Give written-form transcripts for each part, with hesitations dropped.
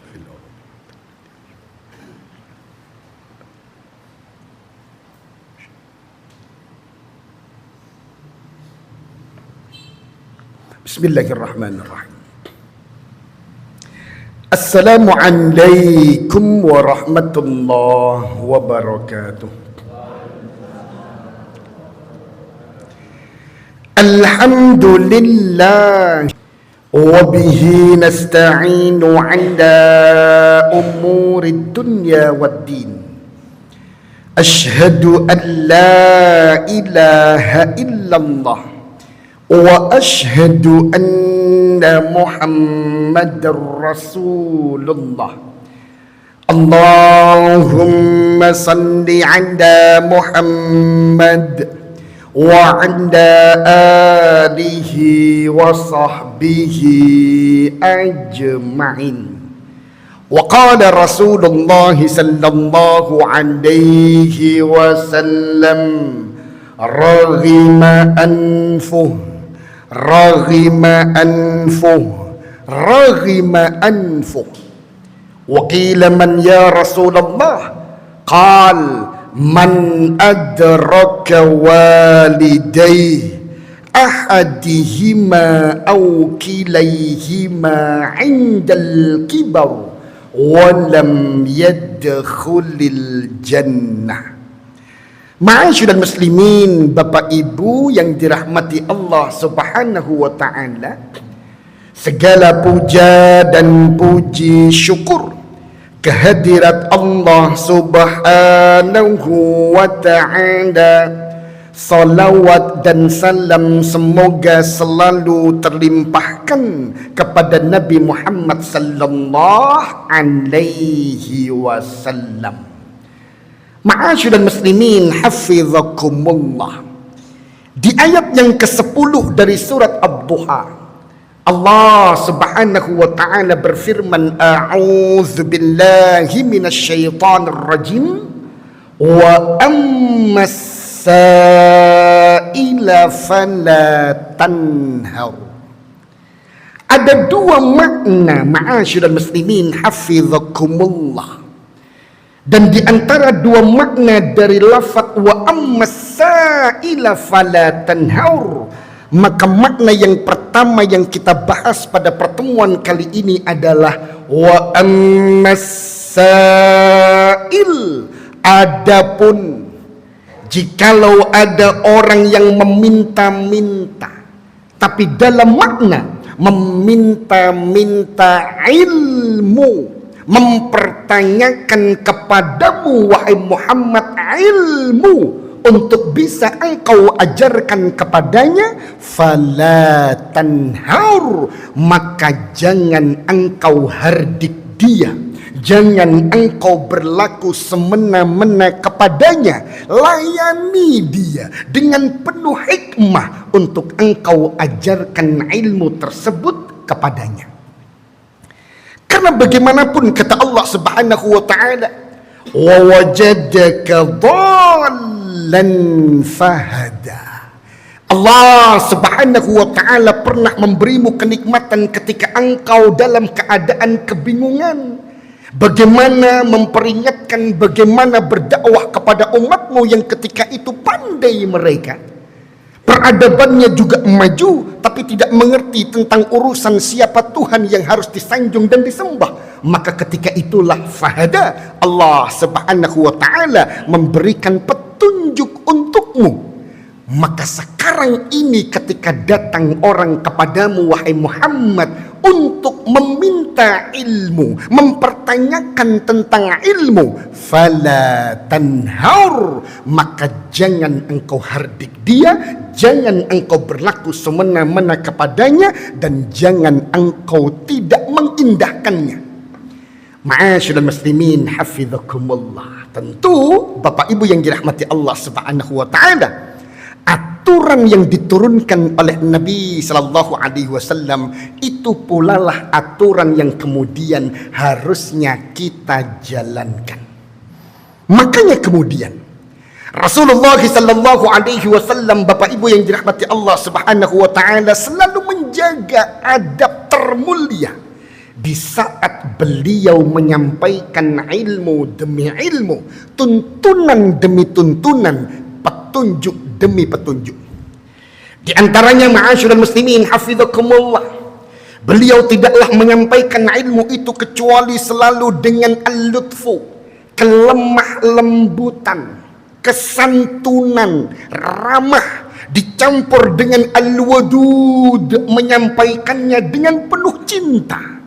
في الأرض. بسم الله الرحمن الرحيم. السلام عليكم ورحمة الله وبركاته. الحمد لله وبه نستعين على أمور الدنيا والدين. أشهد أن لا إله إلا الله وأشهد أن محمد رسول الله. اللهم صل على محمد وعلى آله وصحبه أجمعين. وقال رسول الله صلى الله عليه وسلم: رغم أنفه رغم أنفه رغم أنفه. وقيل: من يا رسول الله؟ قال: من أدرك والديه أحدهما أو كليهما عند الكبر ولم يدخل الجنة. Ma'asyiral muslimin, Bapak Ibu yang dirahmati Allah Subhanahu wa ta'ala, segala puja dan puji syukur kehadirat Allah Subhanahu wa ta'ala. Salawat dan salam semoga selalu terlimpahkan kepada Nabi Muhammad sallallahu alaihi wasallam. Ma'asyiral muslimin, hafizakumullah. Di ayat yang ke-10 dari surat Ad-Duha, Allah Subhanahu wa ta'ala berfirman: A'udzu billahi minasyaitonir rajim. Wa ammas sa'ila fala tanhar. Ada dua makna, ma'asyiral muslimin, hafizakumullah. Dan di antara dua makna dari lafaz wa ammas sa'ila fala tanhar, maka makna yang pertama yang kita bahas pada pertemuan kali ini adalah wa ammas sa'il. Adapun jikalau ada orang yang meminta-minta, tapi dalam makna meminta-minta ilmu, mempertanyakan kepadamu wahai Muhammad ilmu untuk bisa engkau ajarkan kepadanya, fala tanhar, maka jangan engkau hardik dia, jangan engkau berlaku semena-mena kepadanya. Layani dia dengan penuh hikmah untuk engkau ajarkan ilmu tersebut kepadanya. Karena bagaimanapun kata Allah Subhanahu wa ta'ala, wa wajadaka dhallan fahada. Allah Subhanahu wa ta'ala pernah memberimu kenikmatan ketika engkau dalam keadaan kebingungan. Bagaimana memperingatkan, bagaimana berdakwah kepada umatmu yang ketika itu pandai mereka, peradabannya juga maju, tapi tidak mengerti tentang urusan siapa Tuhan yang harus disanjung dan disembah. Maka ketika itulah fahada, Allah Subhanahu wa ta'ala memberikan petunjuk untukmu. Maka sekarang ini ketika datang orang kepadamu wahai Muhammad untuk meminta ilmu, mempertanyakan tentang ilmu, fala tanhar, maka jangan engkau hardik dia, jangan engkau berlaku semena-mena kepadanya, dan jangan engkau tidak mengindahkannya. Ma'asyiral muslimin, hafizakumullah. Tentu Bapak Ibu yang dirahmati Allah Subhanahu wa ta'ala, aturan yang diturunkan oleh Nabi Sallallahu Alaihi Wasallam itu pula lah aturan yang kemudian harusnya kita jalankan. Makanya kemudian Rasulullah Sallallahu Alaihi Wasallam, Bapak Ibu yang dirahmati Allah Subhanahu Wa Taala, selalu menjaga adab termulia di saat beliau menyampaikan ilmu demi ilmu, tuntunan demi tuntunan, petunjuk demi petunjuk. Di antaranya ma'asyiral muslimin hafizakumullah, beliau tidaklah menyampaikan ilmu itu kecuali selalu dengan al-lutfu, kelemah lembutan, kesantunan, ramah, dicampur dengan al-wadud, menyampaikannya dengan penuh cinta,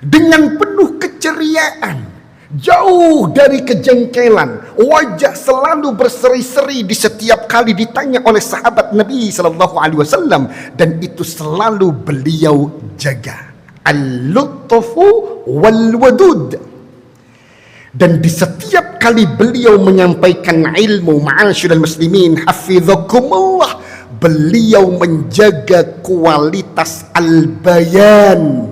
dengan penuh keceriaan, jauh dari kejengkelan. Wajah selalu berseri-seri di setiap kali ditanya oleh sahabat Nabi sallallahu alaihi wasallam, dan itu selalu beliau jaga, al-lutfu wal wadud. Dan di setiap kali beliau menyampaikan ilmu, ma'asyiral muslimin hafizakumullah, beliau menjaga kualitas al-bayan,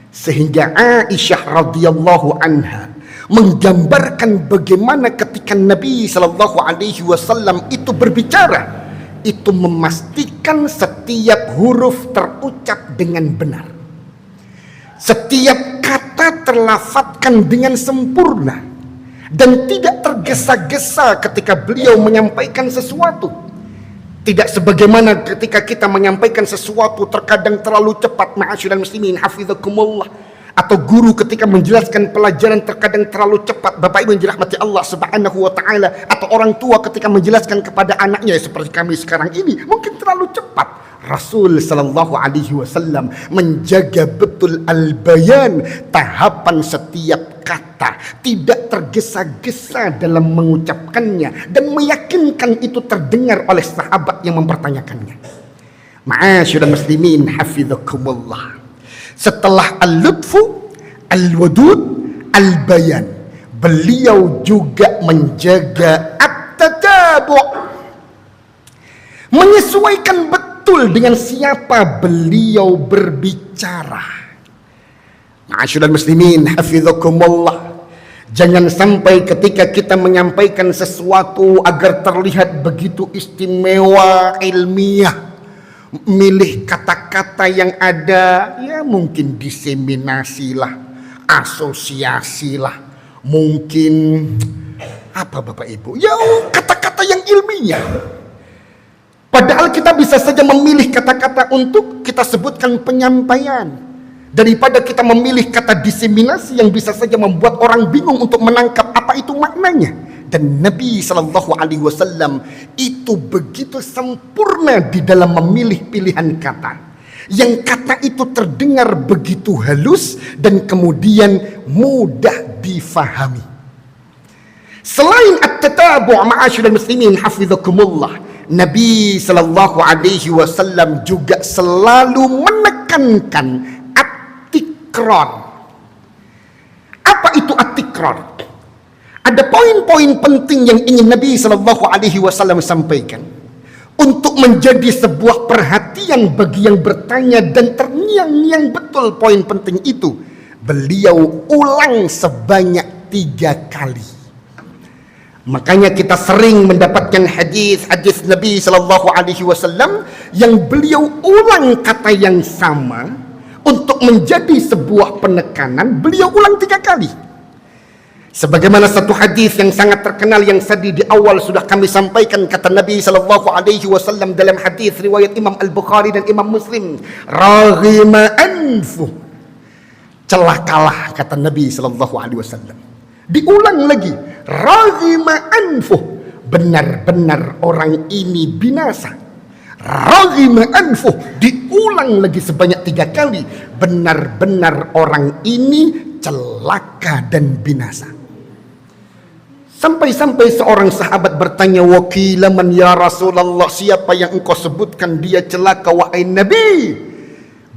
sehingga Aisyah radhiyallahu anha menggambarkan bagaimana ketika Nabi sallallahu alaihi wasallam itu berbicara, itu memastikan setiap huruf terucap dengan benar, setiap kata terlafadzkan dengan sempurna, dan tidak tergesa-gesa ketika beliau menyampaikan sesuatu. Tidak sebagaimana ketika kita menyampaikan sesuatu terkadang terlalu cepat, ma'asyiral muslimin hafizakumullah, atau guru ketika menjelaskan pelajaran terkadang terlalu cepat, Bapak Ibu yang dirahmati Allah Subhanahu wa taala, atau orang tua ketika menjelaskan kepada anaknya seperti kami sekarang ini mungkin terlalu cepat. Rasul sallallahu alaihi wasallam menjaga betul al-bayan, tahapan setiap kata, tidak tergesa-gesa dalam mengucapkannya, dan meyakinkan itu terdengar oleh sahabat yang mempertanyakannya. Ma'asyiral muslimin hafizakumullah, setelah al-lutfu, al-wadud, al-bayan, beliau juga menjaga at-tatabu', menyesuaikan betul dengan siapa beliau berbicara. Ma'asyiral muslimin hafizakumullah, jangan sampai ketika kita menyampaikan sesuatu agar terlihat begitu istimewa, ilmiah, milih kata-kata yang ada, ya mungkin diseminasi lah, asosiasi lah, mungkin apa Bapak Ibu, ya kata-kata yang ilmiah. Padahal kita bisa saja memilih kata-kata untuk kita sebutkan penyampaian, daripada kita memilih kata diseminasi yang bisa saja membuat orang bingung untuk menangkap apa itu maknanya. Dan Nabi sallallahu alaihi wasallam itu begitu sempurna di dalam memilih pilihan kata, yang kata itu terdengar begitu halus dan kemudian mudah difahami. Selain at-tatabu' ma'asyiral muslimin hafizakumullah, Nabi sallallahu alaihi wasallam juga selalu menekankan at-tikrar. Apa itu at-tikrar? Ada poin-poin penting yang ingin Nabi sallallahu alaihi wasallam sampaikan untuk menjadi sebuah perhatian bagi yang bertanya dan terngiang-ngiang betul poin penting itu. Beliau ulang sebanyak 3 kali. Makanya kita sering mendapatkan hadis-hadis Nabi sallallahu alaihi wasallam yang beliau ulang kata yang sama untuk menjadi sebuah penekanan, beliau ulang 3 kali. Sebagaimana satu hadis yang sangat terkenal yang tadi di awal sudah kami sampaikan, kata Nabi sallallahu alaihi wasallam dalam hadis riwayat Imam Al-Bukhari dan Imam Muslim, raghima anfu, celakalah kata Nabi sallallahu alaihi wasallam. Diulang lagi, raghima anfuh, benar-benar orang ini binasa. Raghima anfuh, diulang lagi sebanyak 3 kali, benar-benar orang ini celaka dan binasa. Sampai-sampai seorang sahabat bertanya, wakila man ya Rasulullah, siapa yang engkau sebutkan dia celaka wahai Nabi?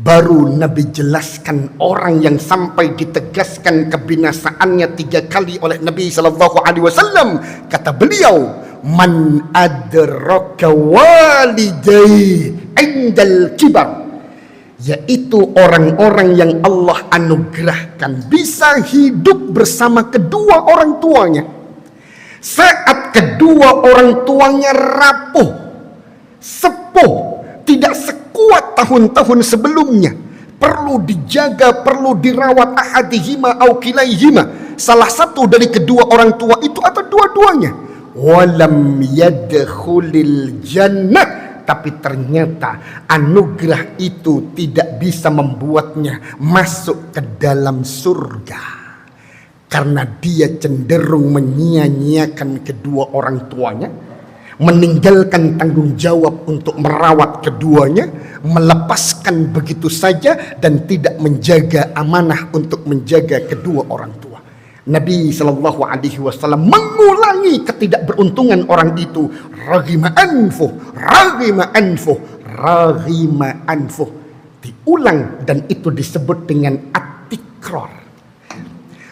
Baru Nabi jelaskan orang yang sampai ditegaskan kebinasaannya 3 kali oleh Nabi sallallahu alaihi wasallam. Kata beliau, man adraka walidai indal kibar, yaitu orang-orang yang Allah anugerahkan bisa hidup bersama kedua orang tuanya saat kedua orang tuanya rapuh, sepuh, tidak sekuat tahun-tahun sebelumnya, perlu dijaga, perlu dirawat ahadihima au kilaihima, salah satu dari kedua orang tua itu atau dua-duanya. Walam yadkhulil jannah, tapi ternyata anugerah itu tidak bisa membuatnya masuk ke dalam surga, karena dia cenderung menyia-nyiakan kedua orang tuanya, meninggalkan tanggung jawab untuk merawat keduanya, melepaskan begitu saja, dan tidak menjaga amanah untuk menjaga kedua orang tua. Nabi Shallallahu Alaihi Wasallam mengulangi ketidakberuntungan orang itu. Raghima anfuh, raghima anfuh, raghima anfuh. Diulang, dan itu disebut dengan at-tikrar.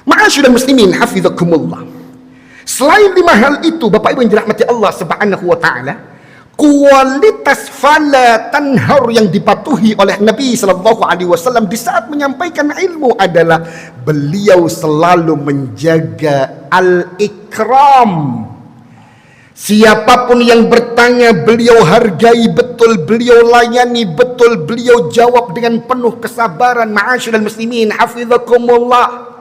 Ma'asyiral muslimin hafizakumullah. Selain 5 hal itu, Bapak Ibu yang dirahmati Allah Subhanahu wa taala, kualitas fala tanhar yang dipatuhi oleh Nabi sallallahu alaihi wasallam di saat menyampaikan ilmu adalah beliau selalu menjaga al-ikram. Siapapun yang bertanya, beliau hargai betul, beliau layani betul, beliau jawab dengan penuh kesabaran. Ma'asyiral muslimin hafizakumullah.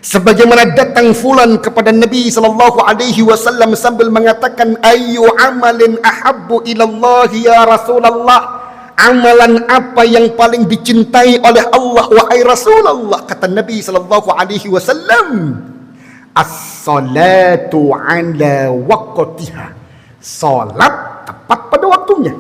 Sebagaimana datang fulan kepada Nabi sallallahu alaihi wasallam sambil mengatakan, ayu amalin ahabbu ilallahi ya Rasulullah, amalan apa yang paling dicintai oleh Allah wahai Rasulullah? Kata Nabi sallallahu alaihi wasallam, as-salatu ala waqtiha, salat tepat pada waktunya.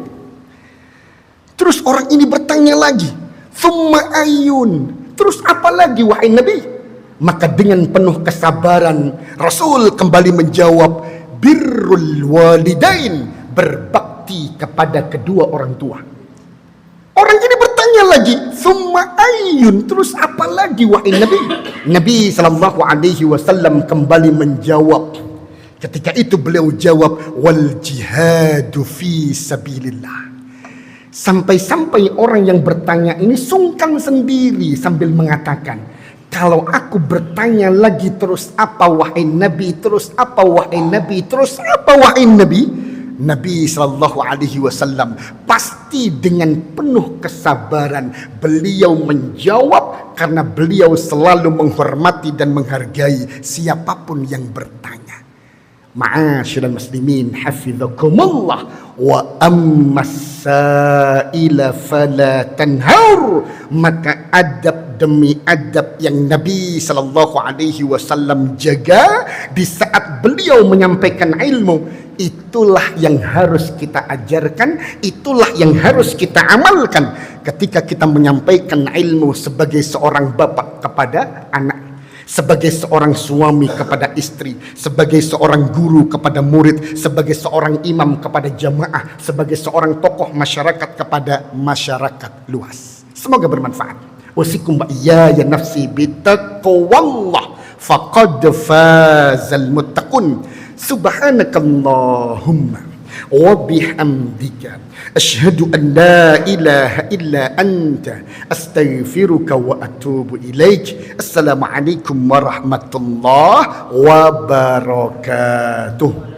Terus orang ini bertanya lagi, thumma ayun, terus apa lagi wahai Nabi? Maka dengan penuh kesabaran Rasul kembali menjawab, birrul walidain, berbakti kepada kedua orang tua. Orang ini bertanya lagi, summa ayyun, terus apa lagi wahai Nabi? Nabi sallallahu alaihi wasallam kembali menjawab. Ketika itu beliau jawab, wal jihadu fi sabilillah. Sampai-sampai orang yang bertanya ini sungkan sendiri sambil mengatakan, kalau aku bertanya lagi terus apa wahai Nabi, terus apa wahai Nabi, terus apa wahai Nabi? Nabi sallallahu alaihi wasallam pasti dengan penuh kesabaran beliau menjawab, karena beliau selalu menghormati dan menghargai siapapun yang bertanya. Ma'asyiral muslimin hafizakumullah, wa ammas sa'ila fala tanhar, maka adab demi adab yang Nabi sallallahu alaihi wasallam jaga di saat beliau menyampaikan ilmu, itulah yang harus kita ajarkan, itulah yang harus kita amalkan ketika kita menyampaikan ilmu sebagai seorang bapak kepada anak, sebagai seorang suami kepada istri, sebagai seorang guru kepada murid, sebagai seorang imam kepada jamaah, sebagai seorang tokoh masyarakat kepada masyarakat luas. Semoga bermanfaat. Wasikum wa iyaya nafsi bitaqwallah faqad fazal muttaqun. Subhanakallahumma wa bihamdika asyhadu an la ilaha illa anta astaghfiruka wa atubu ilaik. Assalamualaikum warahmatullahi wabarakatuh.